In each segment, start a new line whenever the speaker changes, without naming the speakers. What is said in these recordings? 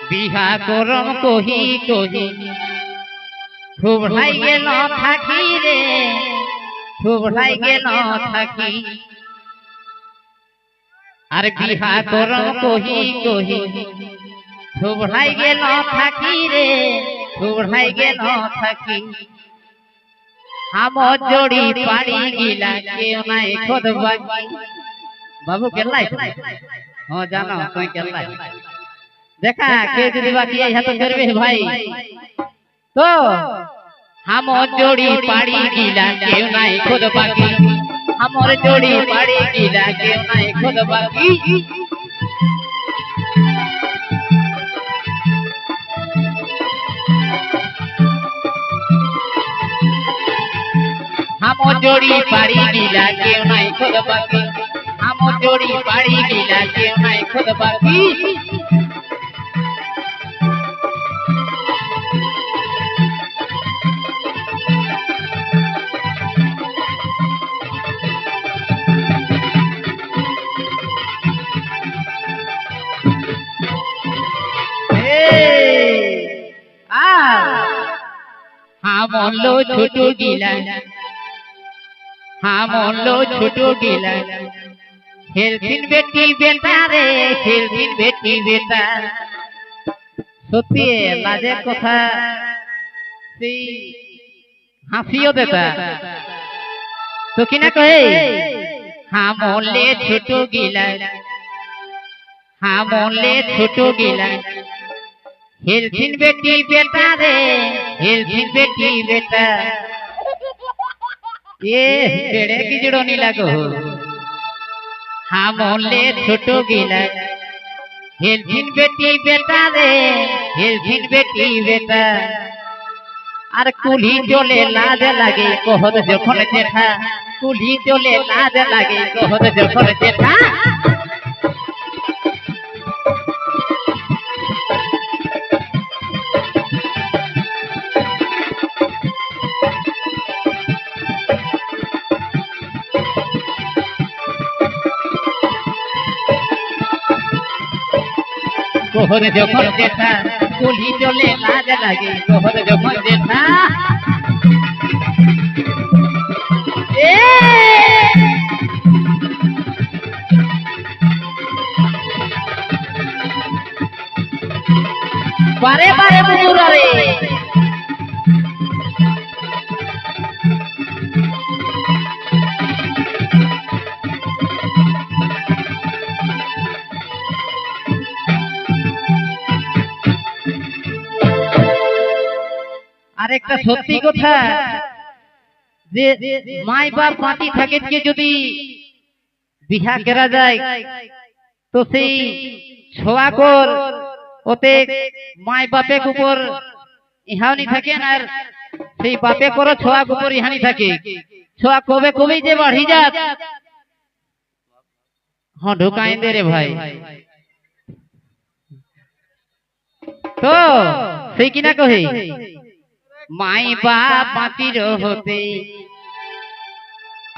বিহা করম কহি কহি থুবড়াই গেল থাকি রে, থুবড়াই গেল থাকি। আর বিহা করম কহি কহি থুবড়াই গেল থাকি রে, থুবড়াই গেল থাকি। আমার জড়ি পাড়ি গিলা কেউ নাই খোদ বাকি। বাবু কেলাই হ্যাঁ জানো তুই কেলাই দেখা কেউ যদি বাকি এই হাত করবে ভাই তো আমার জড়ি পাড়ি গিলা কেউ নাই খোদ বাকি। আমার জড়ি পাড়ি গিলা কেউ নাই খোদ বাকি। আমার জড়ি পাড়ি গিলা কেউ নাই খোদ বাকি। আমার জড়ি পাড়ি গিলা কেউ নাই খোদ বাকি। মনলো ছোট গিলা, মনলো ছোট গিলা খেলছিন বেটি বেটা রে, খেলছিন বেটি বেটা। সত্যি লাজের কথা সেই হাসিও দেতা তো কিনা কহে মনলে ছোট গিলা, মনলে ছোট গিলা খেলছিন বেটি বেটা রে, খেলছিন বেটি বেটা। এ বেড়ে কি জড়নি লাগো মনলে ছোট গিলা খেলছিন বেটি বেটা রে, খেলছিন বেটি বেটা। আর কুলি চলে লাজ লাগে কহত যখন জেঠা, কুলি চলে লাজ লাগে কহত যখন জেঠা। কোহর যখন জেঠা কুলি চলে লাজ লাগে কোহর যখন জেঠা। বারে বারে বুড়া রে আরেকটা সত্যি কথা যে মাই বাপ বাঁচি থাকে যদি বিহা করা যায় তো সেই ছোয়া কর ওতে মাই বাপের উপর ইহানি থাকে আর সেই বাপে করো ছোয়া উপর ইহানি থাকে। ছোয়া কবে কবে যে বাড়ি যাত হ্যাঁ ঢুকাই দে রে ভাই। তো সেই কিনা কহে মাই বাপ বাঁচির হতে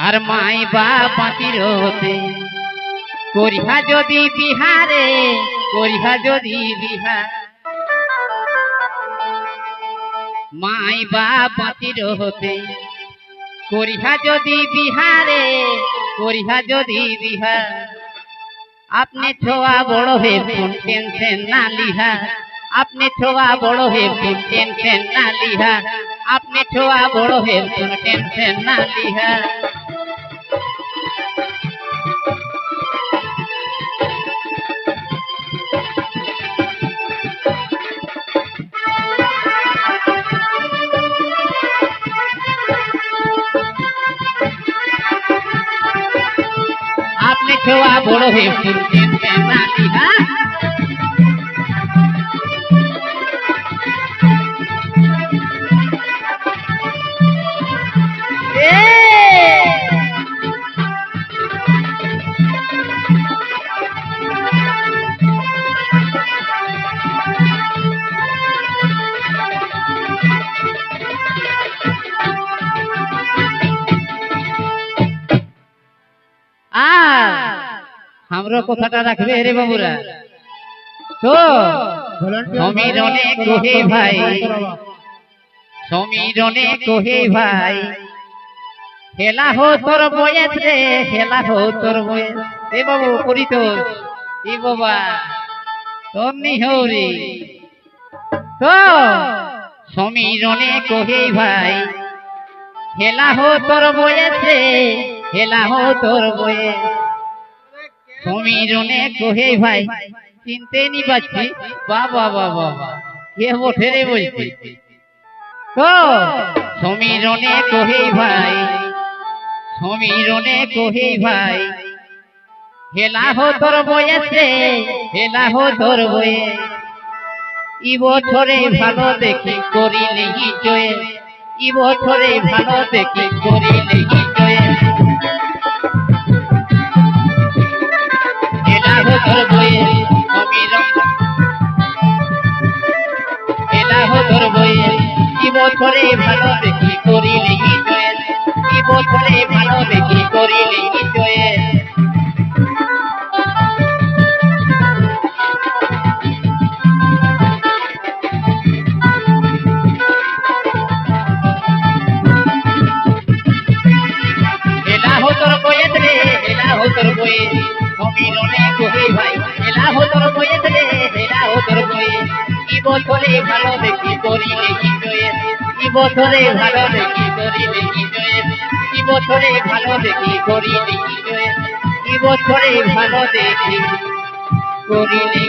আর মাই বাপ বাঁচির হতে করিহা যদি বিহারে, করিহা যদি বিহা। মাই বাপ বাঁচির হতে করিহা যদি বিহারে, করিহা যদি বিহা। আপনি ছোয়া বড় হে টেনশন না লিহা, আপনি ছোয়া বড় হে টেনশন না লিহা, আপনি ছোয়া বড় হে টেনশন না লিহা। আপনি ছোয়া বড় হে টেনশন না লিহা। हमरो कथाटा राखबे रे बाबूरा तो সমীরণে কোহে ভাই সমীরণে কোহে ভাই হেলা হো তোর বয়েস রে হেলা হো তোর বয়েস এ বাবু পরিত এ বাবা তোর নি হৌরি তো সমীরণে কোহে ভাই হেলা হো তোর বয়েস রে হেলা হো তোর বয়েস সমীরণে কোহে ভাই চিনতে নি পাচ্ছি বাবা বাবা কে বটে রে বলছি তো সমীরণে কোহে ভাই সমীরণে কোহে ভাই হেলা হো তোর বয়েস রে হেলা হো তোর বয়েস ই বছরে ভালো দেখি করিলি জয়ে ই বছরে ভালো দেখি করিলি জয়ে হেলা হো তোর বয়েস সমীরণ হেলা হো তোর বয়েস ই বছরে ভালো দেখি করিলি জয়ে ই বছরে ভালো দেখি করিলি জয়ে হেলা হো তোর বয়েস রে হেলা হো তোর বয়েস সমীরণে কোহে ভাই হেলা হো তোর বয়েস রে হেলা হো তোর বয়েস ই বছরে ভালো দেখি করিলি জয়ে ই বছরে ভালো দেখি করিলি জয়ে ই বছরে ভালো দেখি করিলি জয়ে ই বছরে ভালো দেখি করিলি